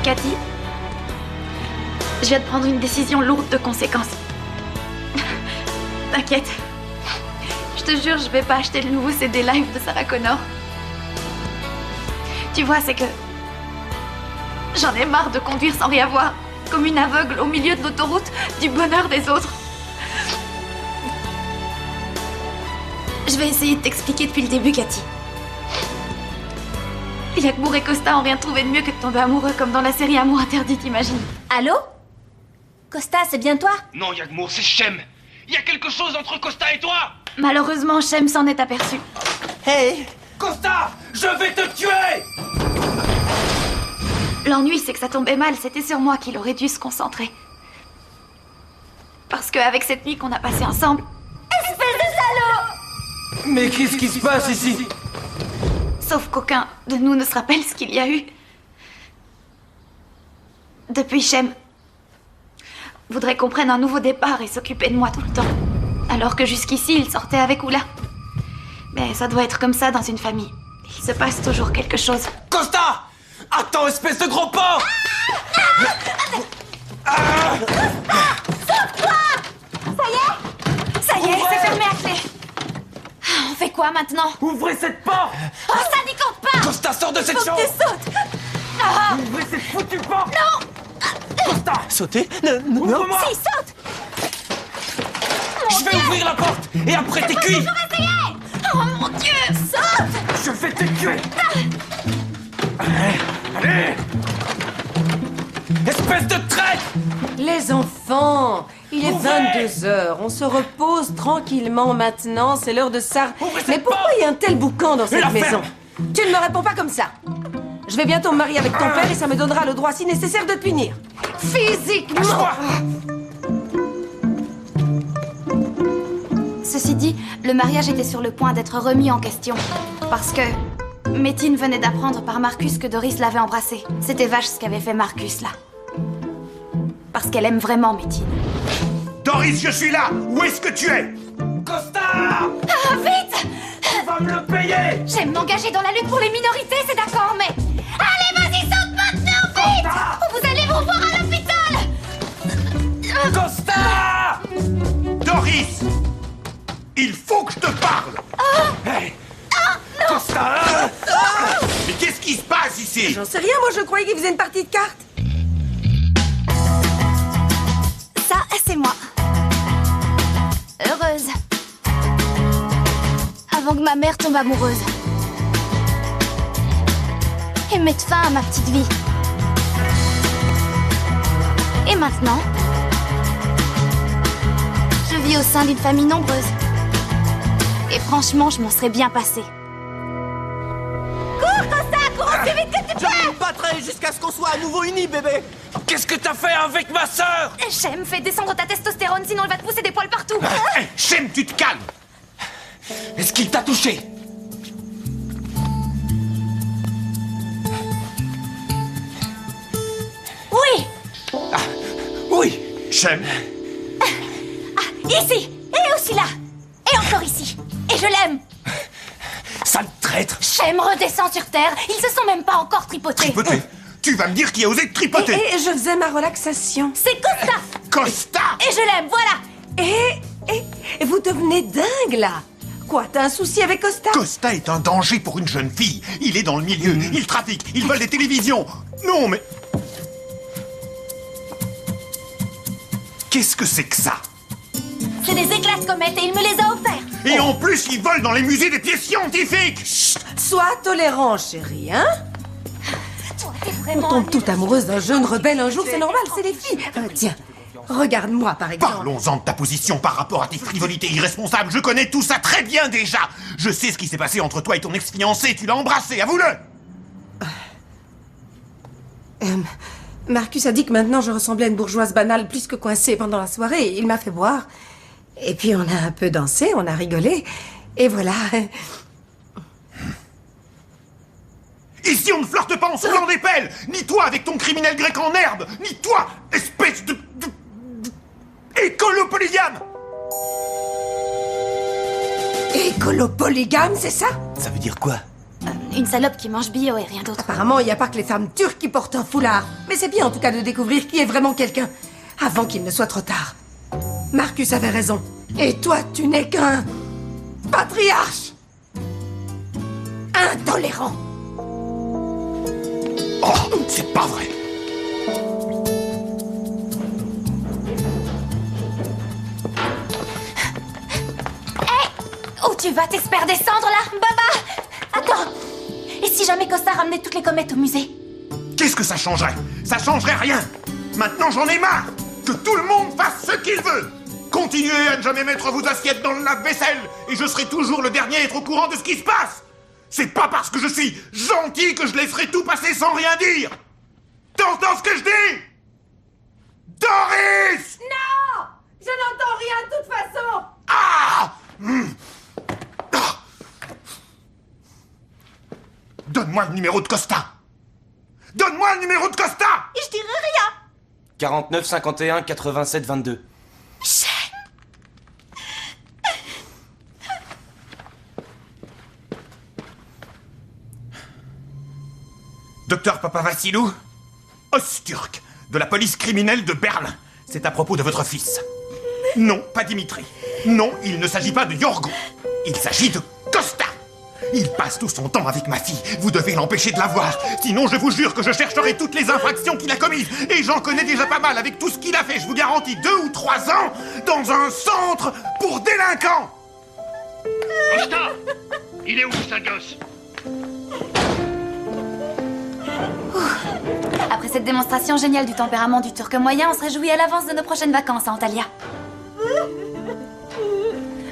Cathy, je viens de prendre une décision lourde de conséquences. T'inquiète. Je te jure, je vais pas acheter le nouveau CD live de Sarah Connor. Tu vois, c'est que... j'en ai marre de conduire sans rien voir, comme une aveugle au milieu de l'autoroute du bonheur des autres. Je vais essayer de t'expliquer depuis le début, Cathy. Yagmour et Costa ont rien trouvé de mieux que de tomber amoureux, comme dans la série Amour interdit, t'imagines? Allô? Costa, c'est bien toi? Non, Yagmour, c'est Shem. Il y a quelque chose entre Costa et toi. Malheureusement, Shem s'en est aperçu. Hey! Costa, je vais te tuer. L'ennui, c'est que ça tombait mal. C'était sur moi qu'il aurait dû se concentrer. Parce qu'avec cette nuit qu'on a passée ensemble... Espèce de salaud! Mais qu'est-ce qui se passe ici? Sauf qu'aucun de nous ne se rappelle ce qu'il y a eu. Depuis, Shem voudrait qu'on prenne un nouveau départ et s'occuper de moi tout le temps. Alors que jusqu'ici, il sortait avec Oula. Mais ça doit être comme ça dans une famille. Il se passe toujours quelque chose. Costa! Attends, espèce de gros porc! Ça y est, c'est fermé à clé. On fait quoi maintenant? Ouvrez cette porte! Oh, ça n'y compte pas! Costa, sors de cette Faut que chambre! tu sautes! Ah, Ouvrez cette foutue porte! non! Costa! Sauter? Non! Ouvre-moi! Si, saute! Je vais ouvrir la porte! Et après t'es cuit! Oh mon Dieu! Saute! Je vais te tuer! Allez! Espèce de traître! Les enfants, il est Ouvrez 22h, on se repose tranquillement maintenant, c'est l'heure de ça. Ouvrez cette Mais pourquoi porte il y a un tel boucan dans cette la maison? ferme. Tu ne me réponds pas comme ça. Je vais bientôt me marier avec ton père et ça me donnera le droit si nécessaire de te punir. Physiquement! Lâche-moi! Ceci dit, le mariage était sur le point d'être remis en question. Parce que Métine venait d'apprendre par Marcus que Doris l'avait embrassé. C'était vache ce qu'avait fait Marcus, là. Parce qu'elle aime vraiment Métine. Doris, je suis là! Où est-ce que tu es? Costa! Ah, vite! Tu vas me le payer! J'aime m'engager dans la lutte pour les minorités, c'est d'accord, mais... Allez, vas-y, saute maintenant, vite! Costa! Ou vous allez vous voir à l'hôpital! Costa! Doris! Il faut que je te parle! Hey. Costa! Mais qu'est-ce qui se passe ici? J'en sais rien, moi je croyais qu'il faisait une partie de cartes. Ça, c'est moi. Heureuse. Avant que ma mère tombe amoureuse. Et mette fin à ma petite vie. Et maintenant, je vis au sein d'une famille nombreuse. Et franchement, je m'en serais bien passée. Cours, Costa! Cours aussi vite que tu peux! Je me battrai jusqu'à ce qu'on soit à nouveau unis, bébé! Qu'est-ce que t'as fait avec ma sœur? Shem, fais descendre ta testostérone, sinon elle va te pousser des poils partout. Hé, Shem, tu te calmes! Est-ce qu'il t'a touché? Oui! Oui! Shem, Ici! Et aussi là! Et encore ici! Et je l'aime! Sale traître! Shem redescend sur Terre, ils se sont même pas encore tripotés! tripoté! Tu vas me dire qui a osé te tripoter! Et je faisais ma relaxation. C'est Costa! Costa! Et je l'aime, voilà! Et vous devenez dingue là! Quoi, t'as un souci avec Costa? Costa est un danger pour une jeune fille. Il est dans le milieu, il trafique, il vole des télévisions. Non, mais... Qu'est-ce que c'est que ça? C'est des éclats de comète et il me les a offerts! Et en plus, il vole dans les musées des pièces scientifiques! Sois tolérant, chérie, hein? Toi, t'es On vraiment... tombe toute amoureuse d'un jeune rebelle un jour, c'est normal, c'est les filles. Tiens, regarde-moi par exemple. Parlons-en de ta position par rapport à tes frivolités irresponsables. Je connais tout ça très bien déjà. Je sais ce qui s'est passé entre toi et ton ex-fiancé. Tu l'as embrassé, avoue-le. Marcus a dit que maintenant je ressemblais à une bourgeoise banale plus que coincée pendant la soirée. Il m'a fait boire. Et puis on a un peu dansé, on a rigolé. Et voilà. Ici, on ne flirte pas en se roulant des pelles. Ni toi avec ton criminel grec en herbe, ni toi, espèce de écolo polygame. Écolo polygame, c'est ça? Ça veut dire quoi? Une salope qui mange bio et rien d'autre. Apparemment, il n'y a pas que les femmes turques qui portent un foulard. Mais c'est bien en tout cas de découvrir qui est vraiment quelqu'un, avant qu'il ne soit trop tard. Marcus avait raison. Et toi, tu n'es qu'un... patriarche intolérant. Oh, c'est pas vrai. Où tu vas, t'espères descendre là, Baba? Attends. Et si jamais Costa ramenait toutes les comètes au musée? Qu'est-ce que ça changerait? Ça changerait rien. Maintenant, j'en ai marre. Que tout le monde fasse ce qu'il veut. Continuez à ne jamais mettre vos assiettes dans le lave-vaisselle et je serai toujours le dernier à être au courant de ce qui se passe. C'est pas parce que je suis gentil que je laisserai tout passer sans rien dire. T'entends ce que je dis? Doris! Non! Je n'entends rien de toute façon. Ah! Ah! Donne-moi le numéro de Costa. Donne-moi le numéro de Costa! Je dirai rien. 49 51 87 22. Docteur Papavassilou, Osturk, de la police criminelle de Berlin. C'est à propos de votre fils. Non, pas Dimitri. Non, il ne s'agit pas de Yorgo. Il s'agit de Costa. Il passe tout son temps avec ma fille. Vous devez l'empêcher de la voir. Sinon, je vous jure que je chercherai toutes les infractions qu'il a commises. Et j'en connais déjà pas mal avec tout ce qu'il a fait. Je vous garantis 2 ou 3 ans dans un centre pour délinquants. Costa! Il est où, sale gosse? Après cette démonstration géniale du tempérament du turc moyen, on se réjouit à l'avance de nos prochaines vacances à Antalya.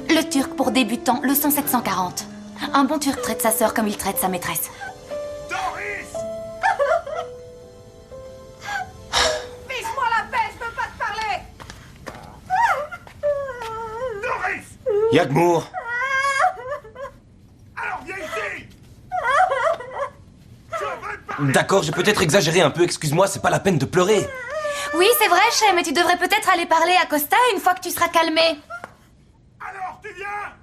Le turc pour débutants, leçon 740. Un bon turc traite sa sœur comme il traite sa maîtresse. Doris! Fiche-moi la paix, je peux pas te parler. Doris! Yagmour! Alors viens ici! Je veux te parler! D'accord, j'ai peut-être exagéré un peu, excuse-moi, c'est pas la peine de pleurer. Oui, c'est vrai, Chem, mais tu devrais peut-être aller parler à Costa une fois que tu seras calmé. Alors tu viens!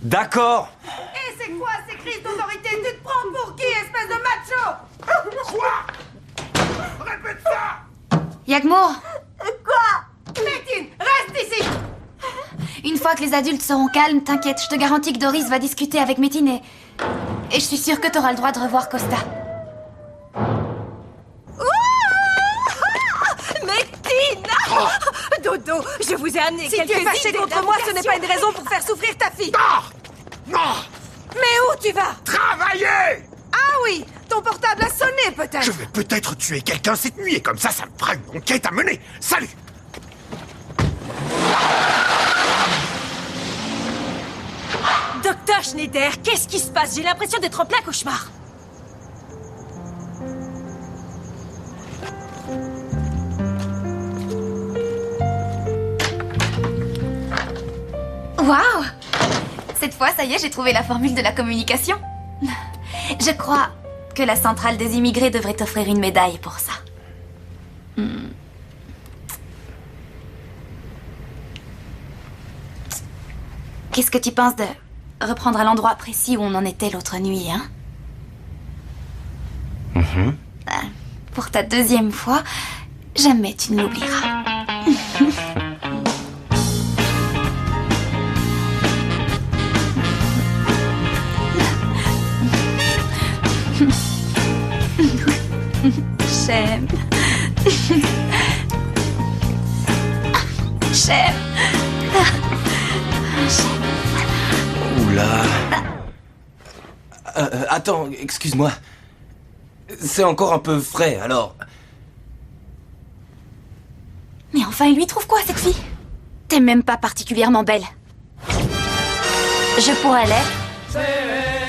D'accord. Et c'est quoi ces crises d'autorité? Tu te prends pour qui, espèce de macho? Quoi? Répète ça! Yagmour, Métine, reste ici. une fois que les adultes seront calmes, t'inquiète, je te garantis que Doris va discuter avec Métine et je suis sûre que t'auras le droit de revoir Costa. Métine! Dodo, je vous ai amené Si quelques tu es fâché idées contre moi, ce n'est pas une d'invocation. raison pour faire souffrir ta fille. Ah! Non! Mais où tu vas? Travailler! Ah oui, ton portable a sonné peut-être. Je vais peut-être tuer quelqu'un cette nuit et comme ça me fera une enquête à mener. Salut! Docteur Schneider, qu'est-ce qui se passe? J'ai l'impression d'être en plein cauchemar. Waouh! Cette fois, ça y est, j'ai trouvé la formule de la communication. Je crois que la centrale des immigrés devrait t'offrir une médaille pour ça. Qu'est-ce que tu penses de reprendre à l'endroit précis où on en était l'autre nuit, hein? Pour ta 2e fois, jamais tu ne l'oublieras. J'aime. J'aime. Oula. Attends, excuse-moi. C'est encore un peu frais, alors. Mais enfin, il lui trouve quoi, cette fille? T'es même pas particulièrement belle. Je pourrais l'être.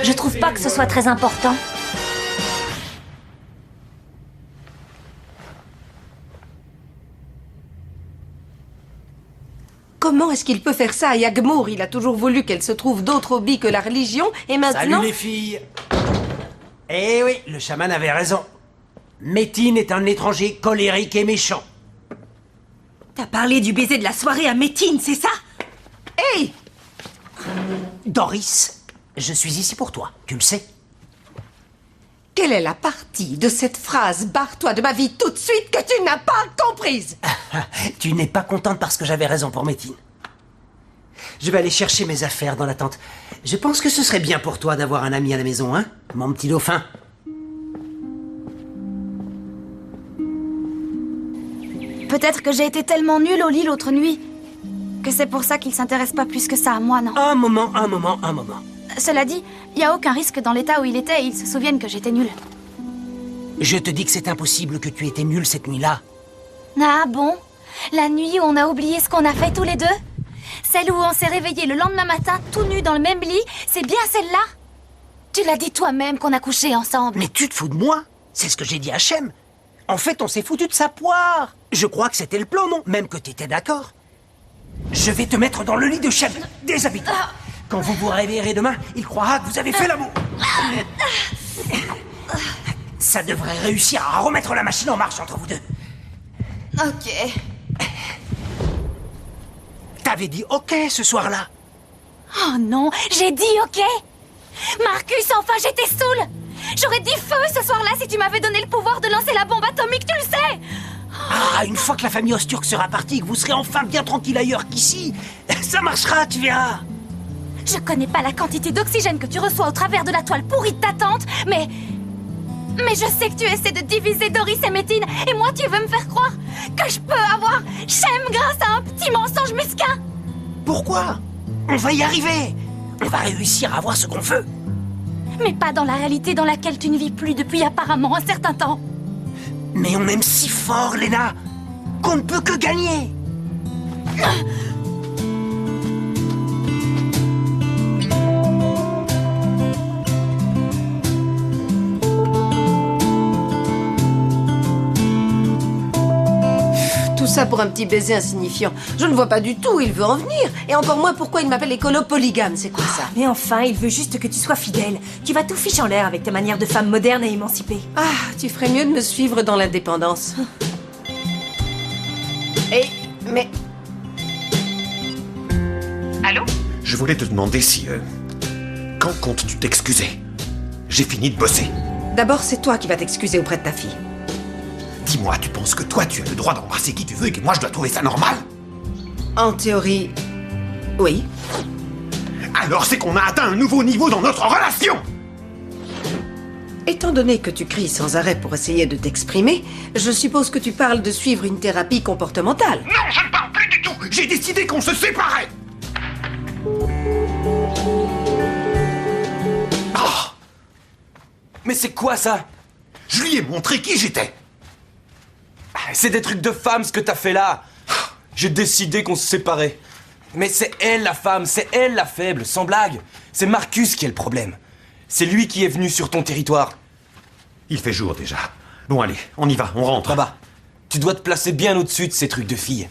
Je trouve pas que ce soit très important. Comment est-ce qu'il peut faire ça à Yagmour? Il a toujours voulu qu'elle se trouve d'autres hobbies que la religion, et maintenant... Salut les filles. Eh oui, le chaman avait raison. Métine est un étranger colérique et méchant. T'as parlé du baiser de la soirée à Métine, c'est ça? Hey! Doris, je suis ici pour toi, tu le sais. Quelle est la partie de cette phrase « barre-toi de ma vie tout de suite » que tu n'as pas comprise? Tu n'es pas contente parce que j'avais raison pour Métine. Je vais aller chercher mes affaires dans la tente. Je pense que ce serait bien pour toi d'avoir un ami à la maison, hein, mon petit dauphin. Peut-être que j'ai été tellement nulle au lit l'autre nuit que c'est pour ça qu'il s'intéresse pas plus que ça à moi, non? Un moment. Cela dit, il n'y a aucun risque dans l'état où il était, ils se souviennent que j'étais nulle. Je te dis que c'est impossible que tu étais nulle cette nuit-là. Ah bon? La nuit où on a oublié ce qu'on a fait tous les deux? Celle où on s'est réveillé le lendemain matin tout nus dans le même lit, c'est bien celle-là? Tu l'as dit toi-même qu'on a couché ensemble. Mais tu te fous de moi? C'est ce que j'ai dit à Shem. En fait, on s'est foutu de sa poire. Je crois que c'était le plan, non? Même que t'étais d'accord. Je vais te mettre dans le lit de Shem. Déshabille-toi. Quand vous vous réveillerez demain, il croira que vous avez fait l'amour. Ça devrait réussir à remettre la machine en marche entre vous deux. Ok. T'avais dit OK ce soir-là. Oh non, j'ai dit OK. Marcus, enfin j'étais saoule. J'aurais dit feu ce soir-là si tu m'avais donné le pouvoir de lancer la bombe atomique, tu le sais. Ah, une fois que la famille Osturk sera partie et que vous serez enfin bien tranquille ailleurs qu'ici, ça marchera, tu verras. Je connais pas la quantité d'oxygène que tu reçois au travers de la toile pourrie de ta tante, mais je sais que tu essaies de diviser Doris et Métine, et moi tu veux me faire croire que je peux avoir Shem grâce à un petit mensonge mesquin. Pourquoi? On va y arriver. On va réussir à avoir ce qu'on veut. Mais pas dans la réalité dans laquelle tu ne vis plus depuis apparemment un certain temps. Mais on aime si fort, Lena, qu'on ne peut que gagner. Tout ça pour un petit baiser insignifiant. Je ne vois pas du tout où il veut en venir. Et encore moins pourquoi il m'appelle écolo polygame. C'est quoi ça? Mais enfin, il veut juste que tu sois fidèle. Tu vas tout ficher en l'air avec tes manières de femme moderne et émancipée. Ah, tu ferais mieux de me suivre dans l'indépendance. Mais... Allô? Je voulais te demander si... quand comptes-tu t'excuser? J'ai fini de bosser. D'abord, c'est toi qui vas t'excuser auprès de ta fille. Dis-moi, tu penses que toi, tu as le droit d'embrasser qui tu veux et que moi, je dois trouver ça normal? En théorie, oui. Alors c'est qu'on a atteint un nouveau niveau dans notre relation! Étant donné que tu cries sans arrêt pour essayer de t'exprimer, je suppose que tu parles de suivre une thérapie comportementale. Non, je ne parle plus du tout! J'ai décidé qu'on se séparait! Oh! Mais c'est quoi ça? Je lui ai montré qui j'étais! C'est des trucs de femme ce que t'as fait là. J'ai décidé qu'on se séparait. Mais c'est elle la femme, c'est elle la faible, sans blague. C'est Marcus qui est le problème. C'est lui qui est venu sur ton territoire. Il fait jour déjà. Bon allez, on y va, on rentre. Baba, tu dois te placer bien au-dessus de ces trucs de filles.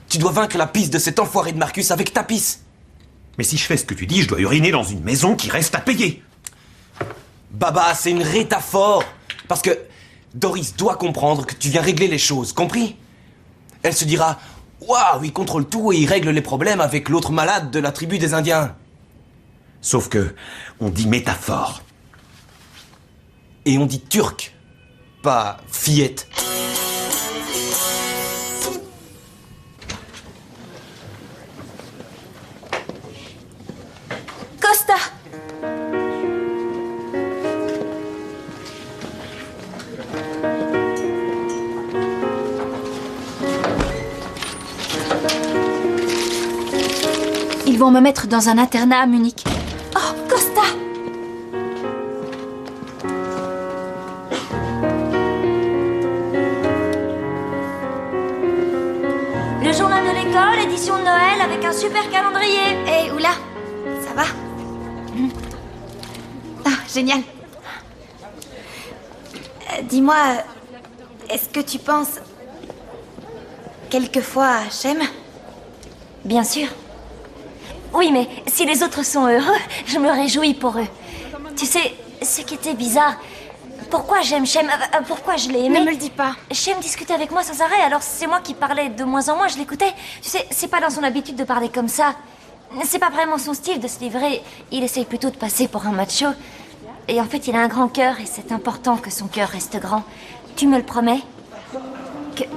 Tu dois vaincre la pisse de cet enfoiré de Marcus avec ta pisse. Mais si je fais ce que tu dis, je dois uriner dans une maison qui reste à payer. Baba, c'est une rétaphore. Parce que Doris doit comprendre que tu viens régler les choses, compris? Elle se dira, waouh, il contrôle tout et il règle les problèmes avec l'autre malade de la tribu des Indiens. Sauf que, on dit métaphore. Et on dit turc, pas fillette. Costa! Ils vont me mettre dans un internat à Munich. Oh, Costa! Le journal de l'école, édition de Noël avec un super calendrier. Hé, oula, ça va? Ah, génial. Dis-moi, est-ce que tu penses quelquefois à Shem? Bien sûr. Oui, mais si les autres sont heureux, je me réjouis pour eux. Tu sais, ce qui était bizarre, pourquoi j'aime Shem, pourquoi je l'ai aimé? Ne me le dis pas. Shem discutait avec moi sans arrêt, alors c'est moi qui parlais de moins en moins, je l'écoutais. Tu sais, c'est pas dans son habitude de parler comme ça. c'est pas vraiment son style de se livrer. Il essaye plutôt de passer pour un macho. Et en fait, il a un grand cœur et c'est important que son cœur reste grand. Tu me le promets?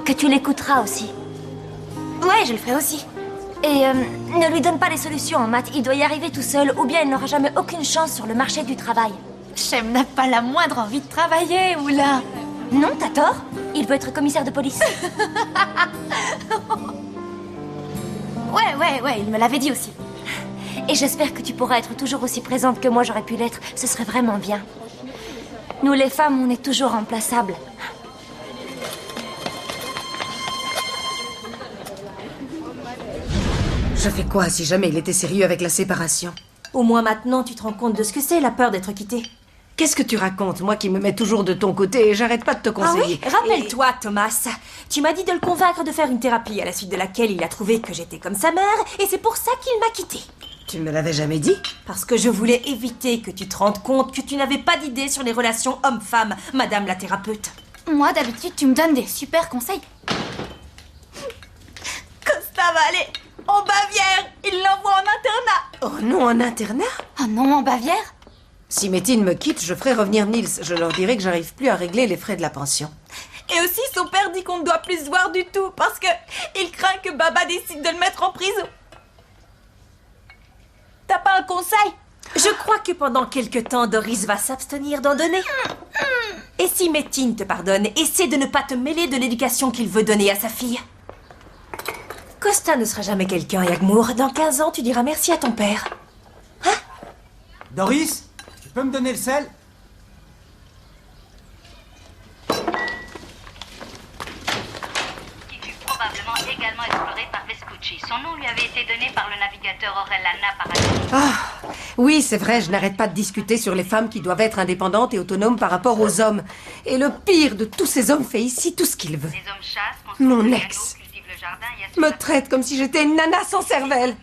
Que tu l'écouteras aussi. Ouais, je le ferai aussi. Et ne lui donne pas les solutions en maths. Il doit y arriver tout seul ou bien il n'aura jamais aucune chance sur le marché du travail. Shem n'a pas la moindre envie de travailler, oula. Non, t'as tort. Il veut être commissaire de police. Ouais, il me l'avait dit aussi. Et j'espère que tu pourras être toujours aussi présente que moi j'aurais pu l'être. Ce serait vraiment bien. Nous les femmes, on est toujours remplaçables. Je fais quoi si jamais il était sérieux avec la séparation? Au moins maintenant, tu te rends compte de ce que c'est, la peur d'être quitté. Qu'est-ce que tu racontes? Moi qui me mets toujours de ton côté et j'arrête pas de te Ah conseiller. oui? Rappelle-toi, Thomas. Tu m'as dit de le convaincre de faire une thérapie, à la suite de laquelle il a trouvé que j'étais comme sa mère, et c'est pour ça qu'il m'a quitté. Tu me l'avais jamais dit? Parce que je voulais éviter que tu te rendes compte que tu n'avais pas d'idée sur les relations homme-femme, madame la thérapeute. Moi, d'habitude, tu me donnes des super conseils. Costa va aller en Bavière. Il l'envoie en internat. Oh non, en internat? Oh non, en Bavière? Si Métine me quitte, je ferai revenir Nils. Je leur dirai que j'arrive plus à régler les frais de la pension. Et aussi, son père dit qu'on ne doit plus se voir du tout, parce que il craint que Baba décide de le mettre en prison. T'as pas un conseil? Je crois que pendant quelque temps, Doris va s'abstenir d'en donner. Et si Métine te pardonne, essaie de ne pas te mêler de l'éducation qu'il veut donner à sa fille. Costa ne sera jamais quelqu'un, Yagmour. Dans 15 ans, tu diras merci à ton père. Doris, tu peux me donner le sel? Qui fut probablement également exploré par Vespucci. Son nom lui avait été donné par le navigateur Orellana Paradis. Ah, oui, c'est vrai, je n'arrête pas de discuter sur les femmes qui doivent être indépendantes et autonomes par rapport aux hommes. Et le pire de tous ces hommes fait ici tout ce qu'il veut. Les hommes chassent, construisent Mon des ex canaux, cultivent le jardin et assurent me traite comme si j'étais une nana sans cervelle.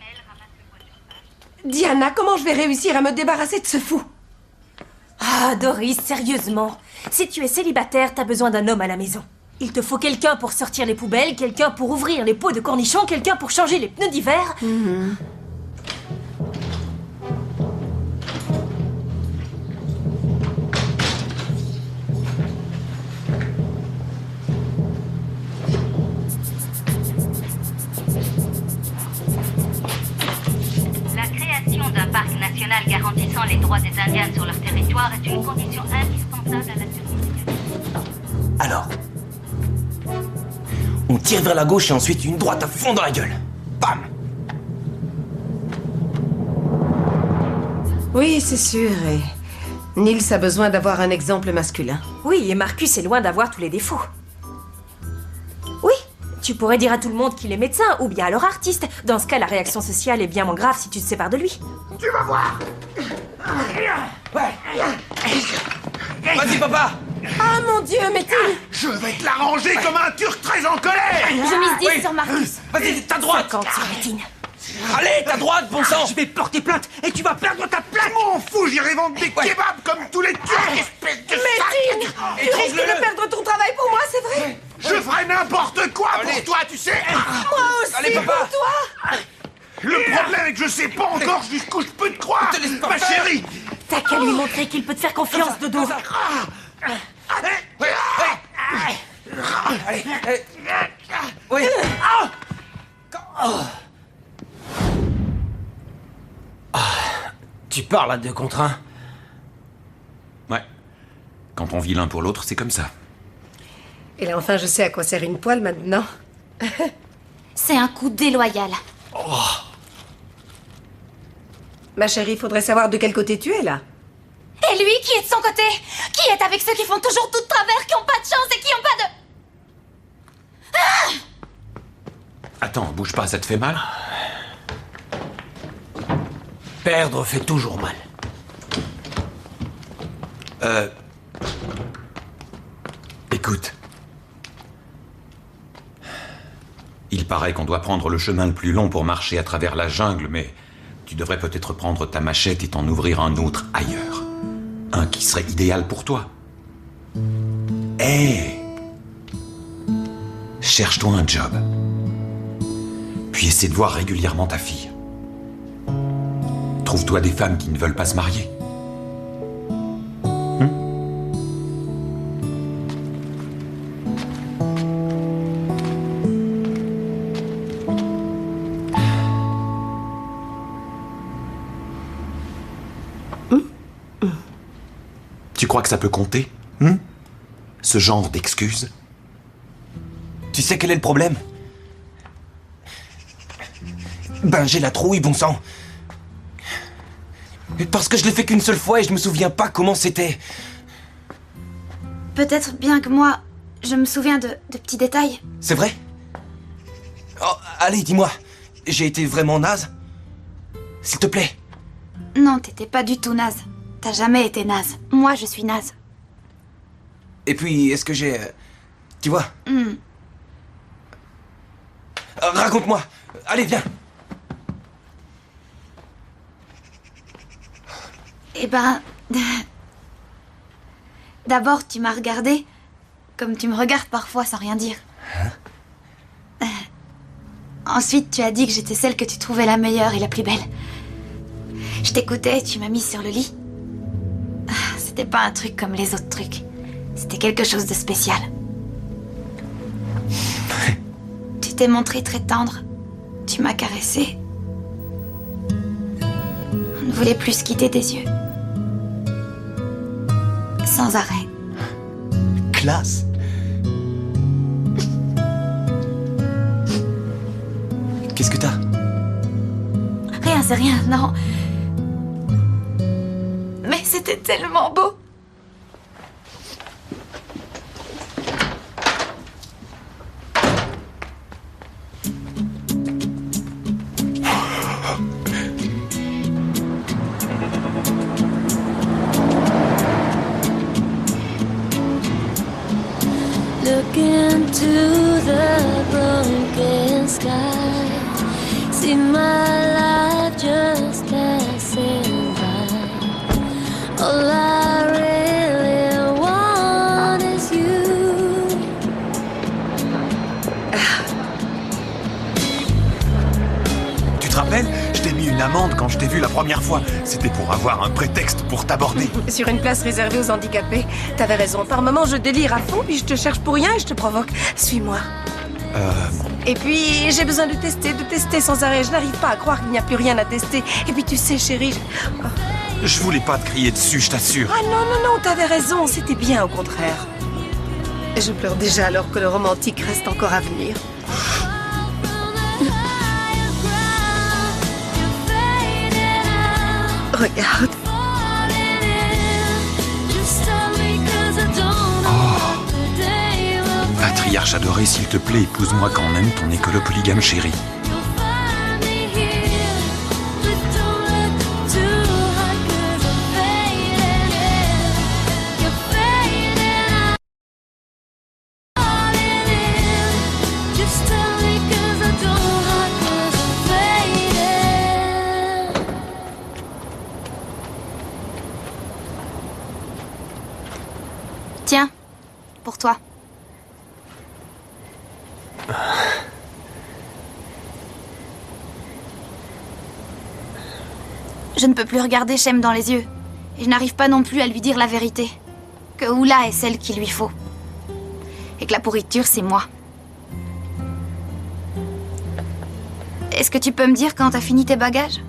Diana, comment je vais réussir à me débarrasser de ce fou? Ah, Doris, sérieusement. Si tu es célibataire, t'as besoin d'un homme à la maison. Il te faut quelqu'un pour sortir les poubelles, quelqu'un pour ouvrir les pots de cornichons, quelqu'un pour changer les pneus d'hiver. La création d'un parc national garantissant les droits des Indiens sur leur territoire est une condition indispensable à la survie. Alors, on tire vers la gauche et ensuite une droite à fond dans la gueule. Bam! Oui, c'est sûr, et Nils a besoin d'avoir un exemple masculin. Oui, et Marcus est loin d'avoir tous les défauts. Oui, tu pourrais dire à tout le monde qu'il est médecin, ou bien alors artiste. Dans ce cas, la réaction sociale est bien moins grave si tu te sépares de lui. Tu vas voir. Vas-y, papa! Ah mon Dieu, Métine! Je vais te l'arranger comme un Turc très en colère. Je mise 10 sur Marcus. Vas-y, ta droite! 50 sur Métine. Allez, ta droite, bon sang! Je vais porter plainte et tu vas perdre ta plaque. Je m'en fous, j'irai vendre des kebabs comme tous les Turcs, espèce de Métine! sac. Tu risques de perdre ton travail pour moi, c'est vrai? Je ferai n'importe quoi pour toi, tu sais. Moi aussi, Allez, papa. pour toi! Le problème est que je sais pas encore jusqu'où je peux te croire, Te laisse pas ma faire. chérie. T'as qu'à lui montrer qu'il peut te faire confiance, Dodo. Allez, oui. Tu parles à 2 contre 1. Ouais. Quand on vit l'un pour l'autre, c'est comme ça. Et là, enfin, je sais à quoi sert une poêle maintenant. C'est un coup déloyal. Ma chérie, faudrait savoir de quel côté tu es, là. Et lui, qui est de son côté? Qui est avec ceux qui font toujours tout de travers, qui ont pas de chance et qui ont pas de... Attends, bouge pas, ça te fait mal? Perdre fait toujours mal. Écoute. Il paraît qu'on doit prendre le chemin le plus long pour marcher à travers la jungle, mais tu devrais peut-être prendre ta machette et t'en ouvrir un autre ailleurs. Un qui serait idéal pour toi. Hé! Cherche-toi un job. Puis essaie de voir régulièrement ta fille. Trouve-toi des femmes qui ne veulent pas se marier. Tu crois que ça peut compter? Ce genre d'excuses? Tu sais quel est le problème? Ben, j'ai la trouille, bon sang. Parce que je l'ai fait qu'une seule fois et je me souviens pas comment c'était. Peut-être bien que moi, je me souviens de petits détails. C'est vrai? Oh, allez, dis-moi. J'ai été vraiment naze? S'il te plaît. Non, t'étais pas du tout naze. T'as jamais été naze. Moi, je suis naze. Et puis, est-ce que j'ai... tu vois? Raconte-moi. Allez, viens. Eh ben... D'abord, tu m'as regardé comme tu me regardes parfois sans rien dire. Ensuite, tu as dit que j'étais celle que tu trouvais la meilleure et la plus belle. Je t'écoutais et tu m'as mise sur le lit. C'était pas un truc comme les autres trucs. C'était quelque chose de spécial. Tu t'es montré très tendre. Tu m'as caressé. On ne voulait plus se quitter des yeux. Sans arrêt. Classe. Qu'est-ce que t'as? Rien, c'est rien, non. Mais c'était tellement beau. Look into the broken sky. See my life just passing by. All I really want is you. Tu te rappelles? Je t'ai mis une amende quand je t'ai vu la première fois. C'était pour avoir un prétexte pour t'aborder. Sur une place réservée aux handicapés. T'avais raison. Par moments, je délire à fond, puis je te cherche pour rien et je te provoque. Suis-moi. Et puis, j'ai besoin de tester sans arrêt. Je n'arrive pas à croire qu'il n'y a plus rien à tester. Et puis, tu sais, chérie... Je voulais pas te crier dessus, je t'assure. Ah non, t'avais raison. C'était bien, au contraire. Je pleure déjà alors que le romantique reste encore à venir. Regarde. Patriarche adoré, s'il te plaît, épouse-moi quand même ton écolo polygame chéri. Tiens, pour toi. Je ne peux plus regarder Shem dans les yeux. Et je n'arrive pas non plus à lui dire la vérité. Que Oula est celle qu'il lui faut. Et que la pourriture, c'est moi. Est-ce que tu peux me dire quand t'as fini tes bagages?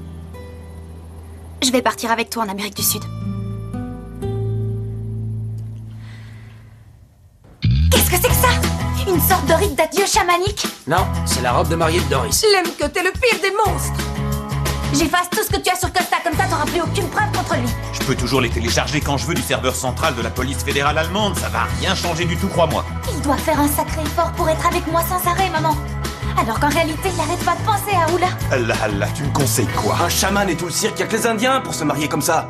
Je vais partir avec toi en Amérique du Sud. Qu'est-ce que c'est que ça? Une sorte de rite d'adieu chamanique? Non, c'est la robe de mariée de Doris. L'aime que t'es le pire des monstres. J'efface tout ce que tu as sur Costa, comme ça t'auras plus aucune preuve contre lui. Je peux toujours les télécharger quand je veux du serveur central de la police fédérale allemande. Ça va rien changer du tout, crois-moi. Il doit faire un sacré effort pour être avec moi sans arrêt, maman. Alors qu'en réalité, il n'arrête pas de penser à Oula. Allah, tu me conseilles quoi? Un chaman et tout le cirque, y'a que les Indiens pour se marier comme ça.